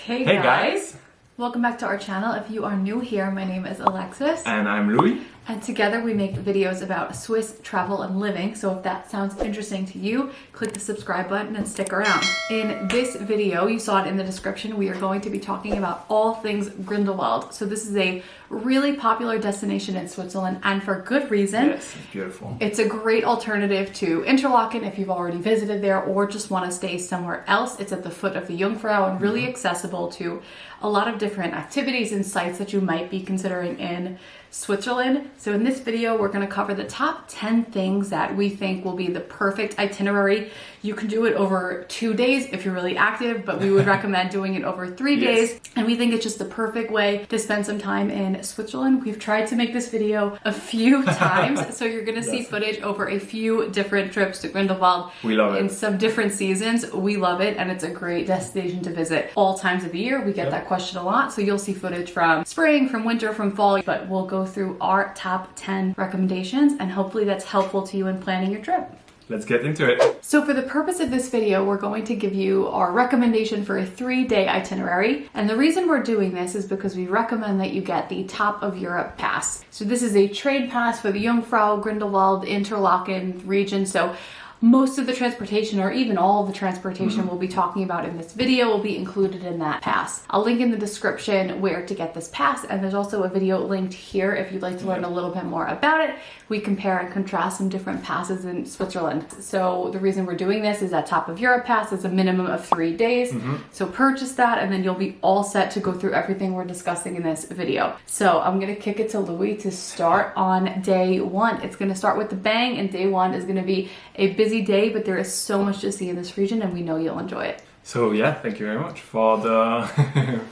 Hey Hey guys! guys! Welcome back to our channel. If you are new here, my name is Alexis. And I'm Louis. And together we make videos about Swiss travel and living. So if that sounds interesting to you, click the subscribe button and stick around. In this video, you saw it in the description, we are going to be talking about all things Grindelwald. So this is a really popular destination in Switzerland, and for good reason. Yes, it's beautiful. It's a great alternative to Interlaken if you've already visited there or just want to stay somewhere else. It's at the foot of the Jungfrau and really accessible to a lot of different activities and sites that you might be considering in Switzerland. So in this video, we're going to cover the top 10 things that we think will be the perfect itinerary. You can do it over 2 days if you're really active, but we would recommend doing it over 3 days. And we think it's just the perfect way to spend some time in Switzerland. We've tried to make this video a few times, so you're going to see footage over a few different trips to Grindelwald. We love it. In some different seasons. We love it, and it's a great destination to visit all times of the year. We get that question a lot, so you'll see footage from spring, from winter, from fall, but we'll go through our top 10 recommendations, and hopefully that's helpful to you in planning your trip. Let's get into it. So for the purpose of this video, we're going to give you our recommendation for a 3-day itinerary. And the reason we're doing this is because we recommend that you get the Top of Europe pass. So this is a trade pass for the Jungfrau, Grindelwald, Interlaken region. So most of the transportation, or even all of the transportation we'll be talking about in this video, will be included in that pass. I'll link in the description where to get this pass, and there's also a video linked here if you'd like to learn a little bit more about it. We compare and contrast some different passes in Switzerland. So the reason we're doing this is that Top of Europe pass is a minimum of 3 days. So purchase that, and then you'll be all set to go through everything we're discussing in this video. So I'm gonna kick it to Louis to start on day one. It's gonna start with the bang, and day one is gonna be a busy day, but there is so much to see in this region, and we know you'll enjoy it. So yeah, thank you very much. For the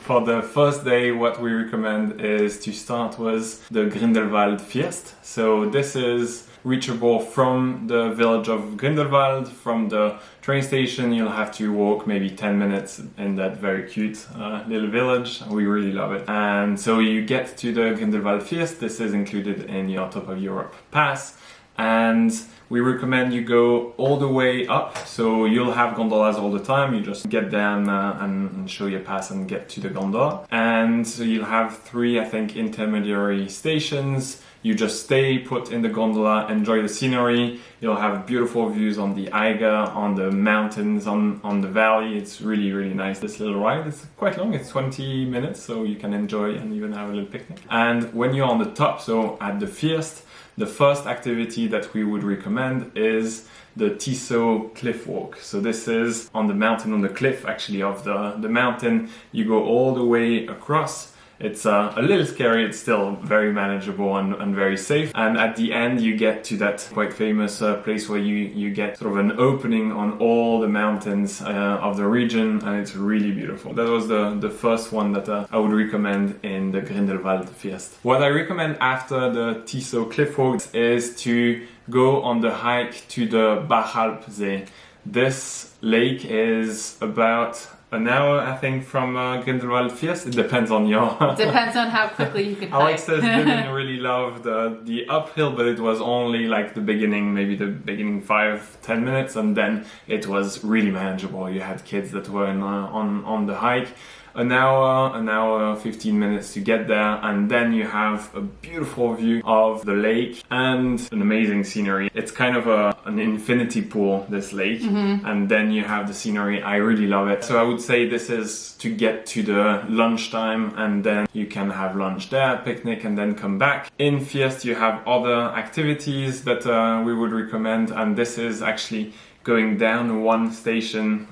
for the first day, what we recommend is to start with the Grindelwald First. So this is reachable from the village of Grindelwald. From the train station, you'll have to walk maybe 10 minutes in that very cute little village. We really love it. And so you get to the Grindelwald First. This is included in your Top of Europe pass. And we recommend you go all the way up, so you'll have gondolas all the time. You just get down and show your pass and get to the gondola. And so you'll have 3, I think, intermediary stations. You just stay put in the gondola, enjoy the scenery. You'll have beautiful views on the Eiger, on the mountains, on the valley. It's really, really nice, this little ride. It's quite long, it's 20 minutes, so you can enjoy and even have a little picnic. And when you're on the top, so at the First, the first activity that we would recommend is the Tissot cliff walk. So this is on the mountain, on the cliff actually of the mountain. You go all the way across. It's a little scary, it's still very manageable and very safe. And at the end you get to that quite famous place where you get sort of an opening on all the mountains of the region, and it's really beautiful. That was the first one that I would recommend in the Grindelwald First. What I recommend after the Tissot cliff walk is to go on the hike to the Bachalpsee. This lake is about an hour, I think, from Grindelwald First. It depends on your... Depends on how quickly you can hike. Alexis didn't really love the uphill, but it was only like the beginning, maybe the beginning 5-10 minutes, and then it was really manageable. You had kids that were on the hike. An hour, 15 minutes to get there, and then you have a beautiful view of the lake and an amazing scenery. It's kind of an infinity pool, this lake, and then you have the scenery. I really love it. So I would say this is to get to the lunchtime, and then you can have lunch there, picnic, and then come back. In First you have other activities that we would recommend, and this is actually going down one station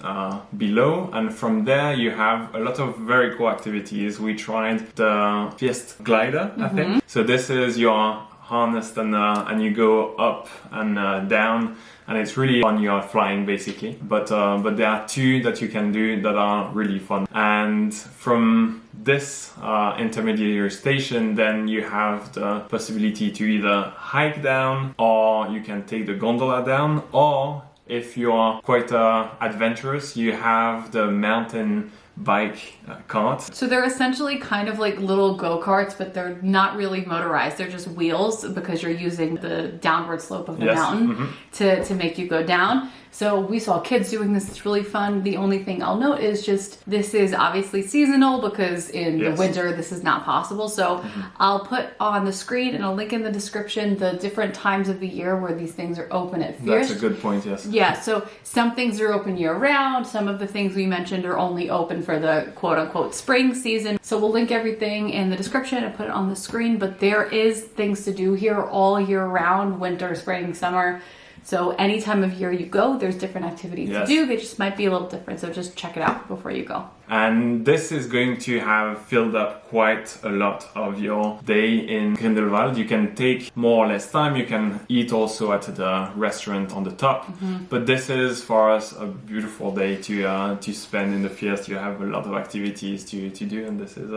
below, and from there you have a lot of very cool activities. We tried the First glider, I think. So this is your harnessed and you go up and down, and it's really fun. You are flying basically, but there are 2 that you can do that are really fun. And from this intermediary station, then you have the possibility to either hike down, or you can take the gondola down, or if you are quite adventurous, you have the mountain bike cart. So they're essentially kind of like little go-karts, but they're not really motorized. They're just wheels because you're using the downward slope of the mountain to make you go down. So we saw kids doing this. It's really fun. The only thing I'll note is just this is obviously seasonal because in the winter this is not possible. So I'll put on the screen and I'll link in the description the different times of the year where these things are open at First. That's a good point, yes. Yeah, so some things are open year round. Some of the things we mentioned are only open for the quote unquote spring season. So we'll link everything in the description and put it on the screen, but there is things to do here all year round, winter, spring, summer. So any time of year you go, there's different activities to do. They just might be a little different. So just check it out before you go. And this is going to have filled up quite a lot of your day in Grindelwald. You can take more or less time. You can eat also at the restaurant on the top. But this is for us a beautiful day to spend in the First. You have a lot of activities to do, and this is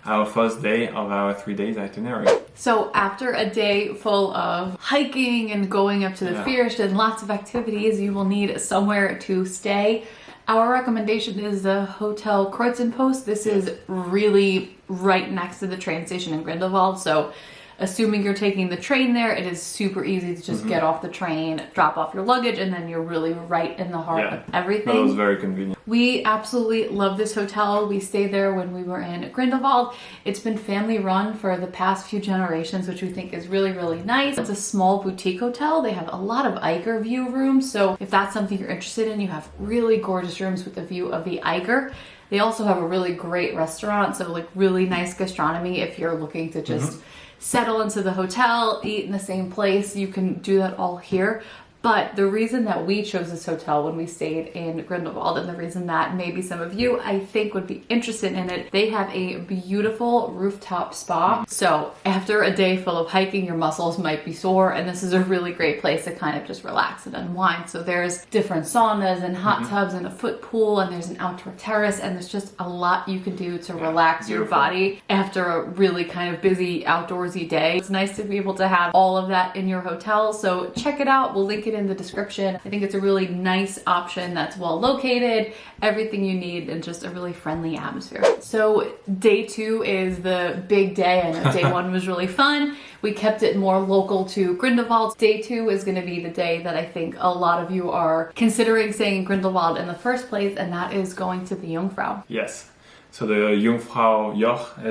our first day of our 3 days itinerary. So after a day full of hiking and going up to the First and lots of activities, you will need somewhere to stay. Our recommendation is the Hotel Kreuzenpost. This is really right next to the train station in Grindelwald. So assuming you're taking the train there, it is super easy to just get off the train, drop off your luggage, and then you're really right in the heart of everything. That was very convenient. We absolutely love this hotel. We stayed there when we were in Grindelwald. It's been family run for the past few generations, which we think is really, really nice. It's a small boutique hotel. They have a lot of Eiger view rooms. So if that's something you're interested in, you have really gorgeous rooms with a view of the Eiger. They also have a really great restaurant. So like really nice gastronomy if you're looking to just settle into the hotel, eat in the same place. You can do that all here. But the reason that we chose this hotel when we stayed in Grindelwald, and the reason that maybe some of you, I think, would be interested in it, they have a beautiful rooftop spa. So after a day full of hiking, your muscles might be sore, and this is a really great place to kind of just relax and unwind. So there's different saunas and hot tubs and a foot pool, and there's an outdoor terrace, and there's just a lot you can do to relax your body after a really kind of busy outdoorsy day. It's nice to be able to have all of that in your hotel. So check it out. We'll link it in the description. I think it's a really nice option that's well located, everything you need, and just a really friendly atmosphere. So day 2 is the big day. I know day 1 was really fun. We kept it more local to Grindelwald. Day 2 is going to be the day that I think a lot of you are considering staying in Grindelwald in the first place, and that is going to the Jungfrau. Yes. So the Jungfraujoch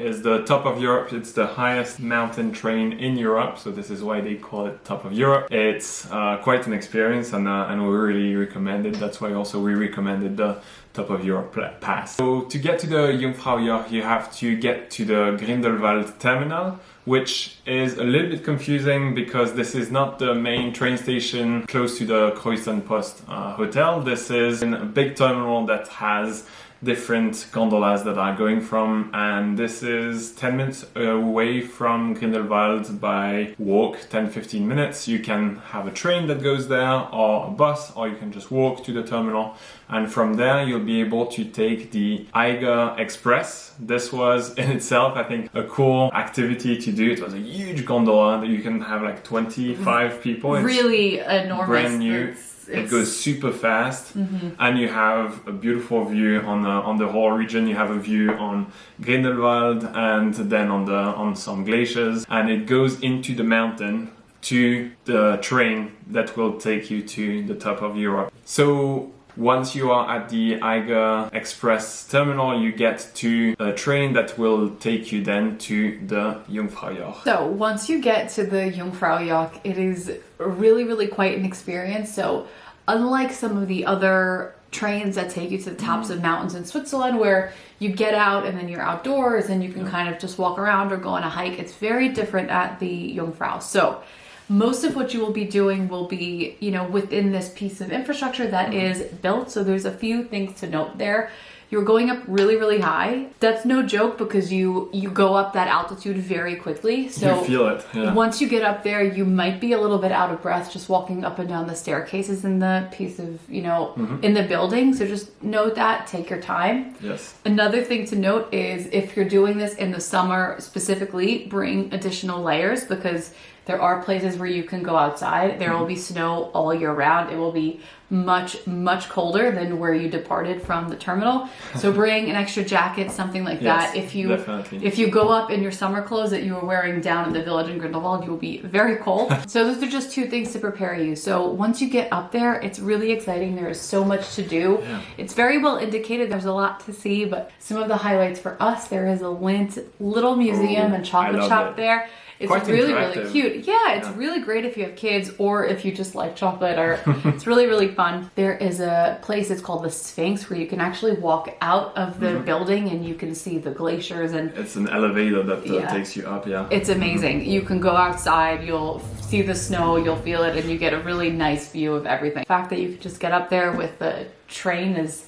is the top of Europe. It's the highest mountain train in Europe. So this is why they call it top of Europe. It's quite an experience, and we really recommend it. That's why also we recommended the top of Europe pass. So to get to the Jungfraujoch, you have to get to the Grindelwald terminal, which is a little bit confusing because this is not the main train station close to the Kreuzenpost hotel. This is in a big terminal that has different gondolas that are going from, and this is 10 minutes away from Grindelwald by walk, 10-15 minutes. You can have a train that goes there or a bus, or you can just walk to the terminal, and from there you'll be able to take the Eiger Express. This was in itself, I think, a cool activity to do. It was a huge gondola that you can have like 25 people. It's really enormous. Brand new. It goes super fast, and you have a beautiful view on the whole region. You have a view on Grindelwald and then on some glaciers, and it goes into the mountain to the train that will take you to the top of Europe. So once you are at the Eiger Express terminal, you get to a train that will take you then to the Jungfraujoch. So once you get to the Jungfraujoch, it is really, really quite an experience. So unlike some of the other trains that take you to the tops of mountains in Switzerland, where you get out and then you're outdoors and you can kind of just walk around or go on a hike, it's very different at the Jungfrau. So most of what you will be doing will be, within this piece of infrastructure that is built. So there's a few things to note there. You're going up really, really high. That's no joke because you go up that altitude very quickly. So you feel it. Yeah. Once you get up there, you might be a little bit out of breath just walking up and down the staircases in the piece of, in the building. So just note that, take your time. Yes. Another thing to note is if you're doing this in the summer specifically, bring additional layers because there are places where you can go outside. There will be snow all year round. It will be much colder than where you departed from the terminal. So bring an extra jacket, something like that. If you go up in your summer clothes that you were wearing down in the village in Grindelwald, you will be very cold. So those are just two things to prepare you. So once you get up there, it's really exciting. There is so much to do. Yeah. It's very well indicated. There's a lot to see, but some of the highlights for us, there is a little museum and chocolate shop there. It's quite really cute. Yeah, it's really great if you have kids or if you just like chocolate, or it's really fun. There is a place, it's called the Sphinx, where you can actually walk out of the building and you can see the glaciers, and it's an elevator that takes you up. Yeah, it's amazing. You can go outside, you'll see the snow, you'll feel it, and you get a really nice view of everything. The fact that you can just get up there with the train is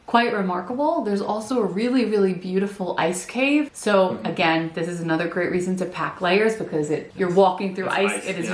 quite remarkable. There's also a really beautiful ice cave. So again, this is another great reason to pack layers, because you're walking through ice. It is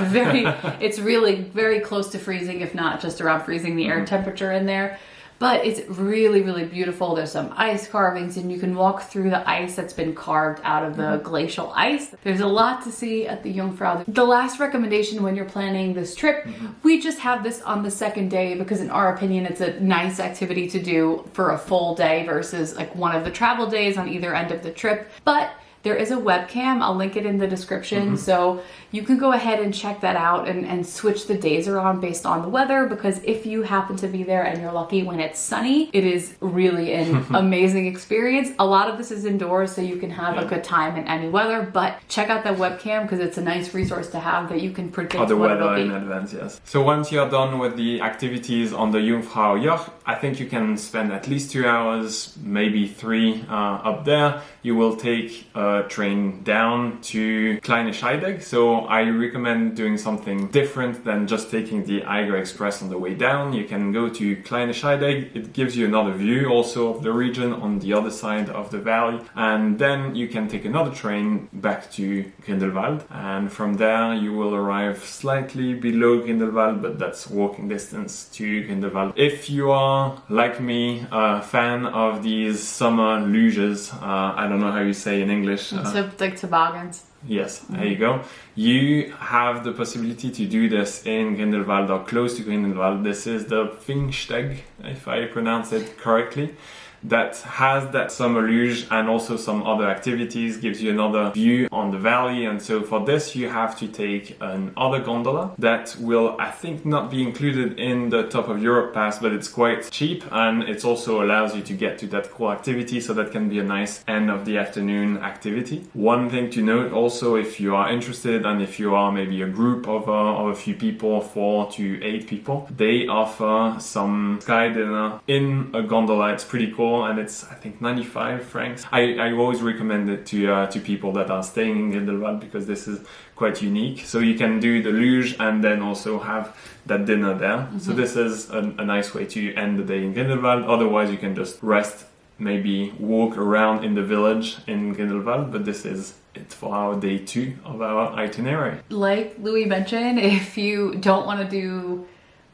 it's really very close to freezing, if not just around freezing, the air temperature in there. But it's really beautiful. There's some ice carvings, and you can walk through the ice that's been carved out of the glacial ice. There's a lot to see at the Jungfrau. The last recommendation when you're planning this trip, we just have this on the second day because in our opinion, it's a nice activity to do for a full day versus like one of the travel days on either end of the trip. But there is a webcam. I'll link it in the description. So you can go ahead and check that out and switch the days around based on the weather, because if you happen to be there and you're lucky when it's sunny, it is really an amazing experience. A lot of this is indoors, so you can have a good time in any weather, but check out that webcam because it's a nice resource to have that you can predict the what weather it'll be. in advance, yes. So once you're done with the activities on the Jungfraujoch, I think you can spend at least 2 hours, maybe 3 up there. You will take a train down to Kleine Scheidegg. So I recommend doing something different than just taking the Eiger Express on the way down. You can go to Kleine Scheidegg. It gives you another view also of the region on the other side of the valley. And then you can take another train back to Grindelwald. And from there you will arrive slightly below Grindelwald, but that's walking distance to Grindelwald. If you are, like me, a fan of these summer luges, I don't know how you say in English. Like toboggans. Yes, there you go. You have the possibility to do this in Grindelwald or close to Grindelwald. This is the Pfingsteg, if I pronounce it correctly, that has that summer luge and also some other activities, gives you another view on the valley. And so for this you have to take another gondola that will, I think, not be included in the Top of Europe pass, but it's quite cheap and it also allows you to get to that cool activity, so that can be a nice end of the afternoon activity. One thing to note also, if you are interested and if you are maybe a group of a few people, 4 to 8 people, they offer some sky dinner in a gondola. It's pretty cool. And it's, I think, 95 francs. I always recommend it to people that are staying in Grindelwald because this is quite unique. So you can do the luge and then also have that dinner there. So this is a nice way to end the day in Grindelwald. Otherwise, you can just rest, maybe walk around in the village in Grindelwald. But this is it for our day 2 of our itinerary. Like Louis mentioned, if you don't want to do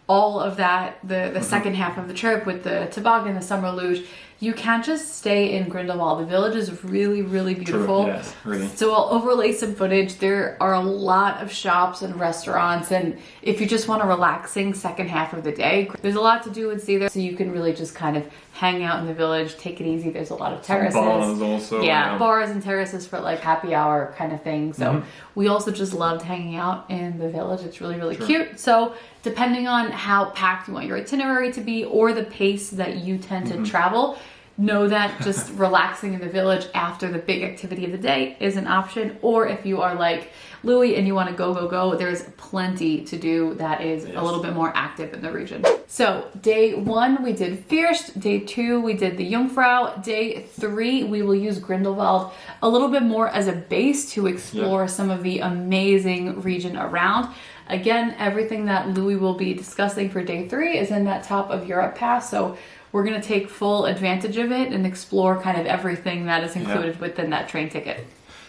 all of that, the second half of the trip with the toboggan, the summer luge, you can't just stay in Grindelwald. The village is really beautiful. True, yes, really. So I'll overlay some footage. There are a lot of shops and restaurants, and if you just want a relaxing second half of the day, there's a lot to do and see there. So you can really just kind of hang out in the village, take it easy. There's a lot of terraces. Some bars also. Yeah, bars and terraces for like happy hour kind of thing. So we also just loved hanging out in the village. It's really cute. So depending on how packed you want your itinerary to be or the pace that you tend to travel, know that just relaxing in the village after the big activity of the day is an option. Or if you are like Louis and you want to go, there's plenty to do that is a little bit more active in the region. So day 1 we did First, day 2 we did the Jungfrau, day 3 we will use Grindelwald a little bit more as a base to explore some of the amazing region around. Again, everything that Louis will be discussing for day 3 is in that Top of Europe pass, so we're going to take full advantage of it and explore kind of everything that is included within that train ticket.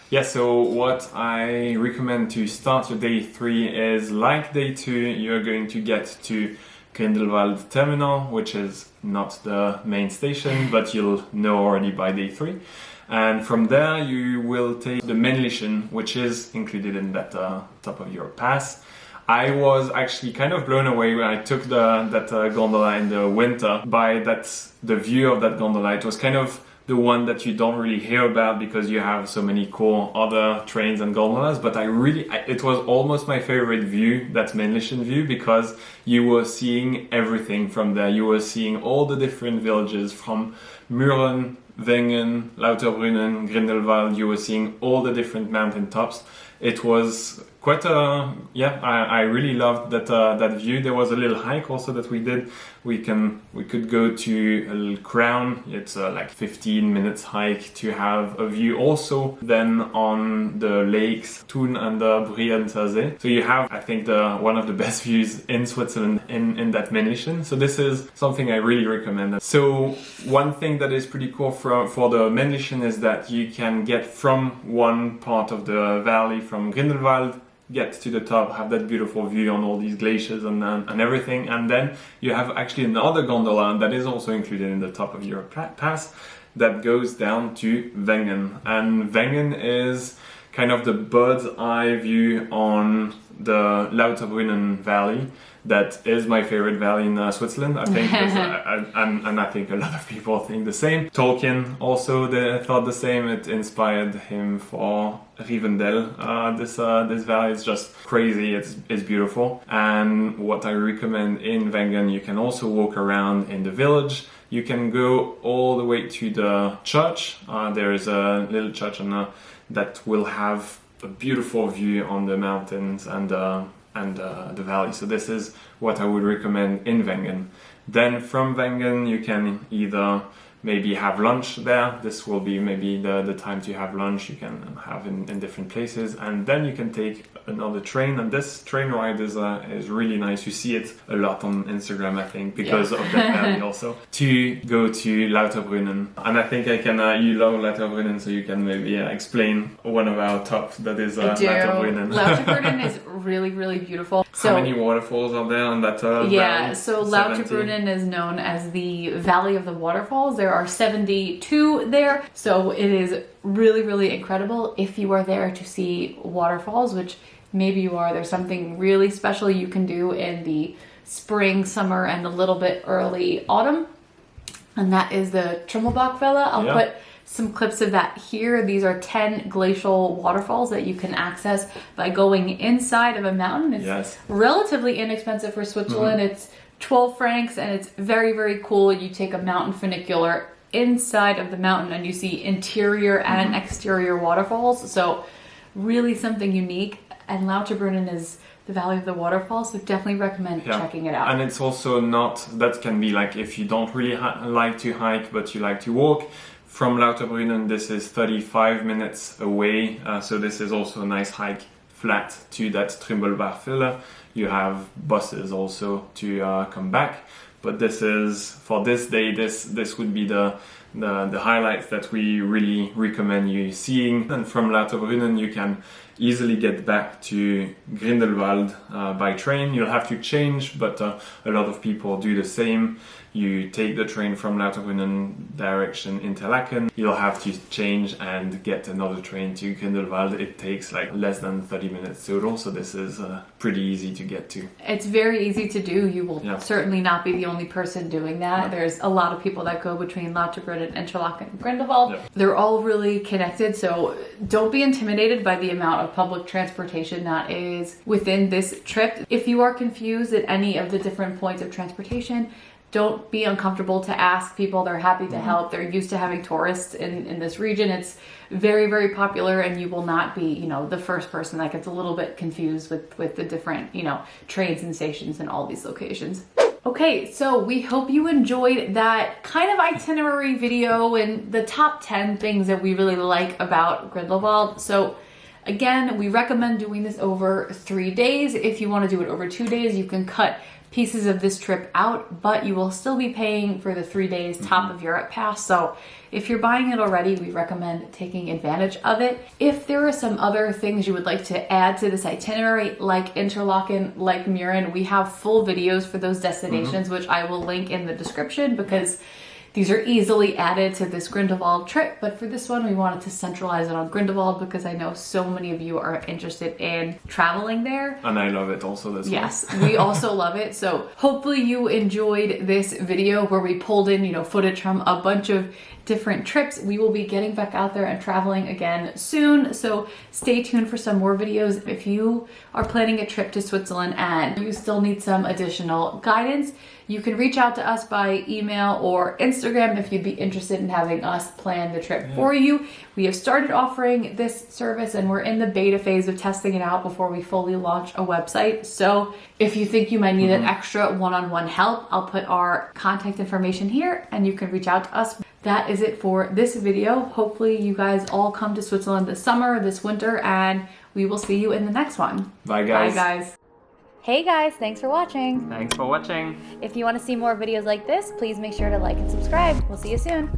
Yeah, so what I recommend to start your day 3 is, like day 2, you're going to get to Grindelwald Terminal, which is not the main station, but you'll know already by day 3. And from there you will take the Mannlichen, which is included in that Top of Europe pass. I was actually kind of blown away when I took that gondola in the winter by the view of that gondola. It was kind of the one that you don't really hear about because you have so many cool other trains and gondolas, but it was almost my favorite view, that Mannlichen view, because you were seeing everything from there. You were seeing all the different villages from Mannlichen, Wengen, Lauterbrunnen, Grindelwald. You were seeing all the different mountain tops. It was quite I really loved that view. There was a little hike also that we did. We could go to a little crown. It's like 15 minutes hike to have a view also then on the lakes Thun and the Brienzersee. So you have, I think, one of the best views in Switzerland in that Mannlichen. So this is something I really recommend. So one thing that is pretty cool for the Mannlichen is that you can get from one part of the valley, from Grindelwald, get to the top, have that beautiful view on all these glaciers and everything, and then you have actually another gondola that is also included in the Top of Europe pass that goes down to Wengen. And Wengen is kind of the bird's eye view on the Lauterbrunnen valley. That is my favorite valley in Switzerland, I think, and I think a lot of people think the same. Tolkien also thought the same. It inspired him for Rivendell. This valley is just crazy. It's beautiful. And what I recommend in Wengen, you can also walk around in the village. You can go all the way to the church. There is a little church that will have a beautiful view on the mountains and the valley. So this is what I would recommend in Wengen. Then from Wengen you can either maybe have lunch there. This will be maybe the time to have lunch. You can have in different places, and then you can take another train. And this train ride is really nice. You see it a lot on Instagram, I think, because of that valley also. To go to Lauterbrunnen, and I think you love Lauterbrunnen, so you can maybe explain one of our tops that is Lauterbrunnen. Lauterbrunnen is really, really beautiful. So, how many waterfalls are there on that valley? So Lauterbrunnen is known as the Valley of the Waterfalls. There are 72 there, so it is really, really incredible. If you are there to see waterfalls, which maybe you are, there's something really special you can do in the spring, summer, and a little bit early autumn, and that is the Trommelbachwelle. I'll put some clips of that here. These are 10 glacial waterfalls that you can access by going inside of a mountain. It's relatively inexpensive for Switzerland. It's 12 francs, and it's very, very cool. You take a mountain funicular inside of the mountain and you see interior and exterior waterfalls. So really something unique. And Lauterbrunnen is the Valley of the Waterfalls, so definitely recommend checking it out. And it's also that can be like if you don't really like to hike but you like to walk. From Lauterbrunnen, this is 35 minutes away, so this is also a nice hike flat to that Trommelbachwelle. You have buses also to come back, but this is, for this day, this would be the highlights that we really recommend you seeing. And from Lauterbrunnen you can easily get back to Grindelwald by train. You'll have to change, but a lot of people do the same. You take the train from Lauterbrunnen direction Interlaken. You'll have to change and get another train to Grindelwald. It takes like less than 30 minutes total, so this is pretty easy to get to. It's very easy to do. You will certainly not be the only person doing that. There's a lot of people that go between Lauterbrunnen, Interlaken, and Grindelwald. They're all really connected, so don't be intimidated by the amount of public transportation that is within this trip. If you are confused at any of the different points of transportation, don't be uncomfortable to ask people. They're happy to help. They're used to having tourists in this region. It's very, very popular, and you will not be, the first person that gets a little bit confused with the different, trains and stations in all these locations. Okay, so we hope you enjoyed that kind of itinerary video and the top 10 things that we really like about Grindelwald. So again, we recommend doing this over 3 days. If you want to do it over 2 days, you can cut pieces of this trip out, but you will still be paying for the 3 days Top of Europe pass. So if you're buying it already, we recommend taking advantage of it. If there are some other things you would like to add to this itinerary, like Interlaken, like Mürren, we have full videos for those destinations, which I will link in the description, because These are easily added to this Grindelwald trip, but for this one we wanted to centralize it on Grindelwald because I know so many of you are interested in traveling there. And I love it also this Yes, we also love it. So hopefully you enjoyed this video where we pulled in, footage from a bunch of different trips. We will be getting back out there and traveling again soon, so stay tuned for some more videos. If you are planning a trip to Switzerland and you still need some additional guidance, you can reach out to us by email or Instagram if you'd be interested in having us plan the trip for you. We have started offering this service and we're in the beta phase of testing it out before we fully launch a website. So if you think you might need an extra one-on-one help, I'll put our contact information here and you can reach out to us. That is it for this video. Hopefully you guys all come to Switzerland this summer, this winter, and we will see you in the next one. Bye guys. Bye guys. Hey guys, thanks for watching. Thanks for watching. If you want to see more videos like this, please make sure to like and subscribe. We'll see you soon.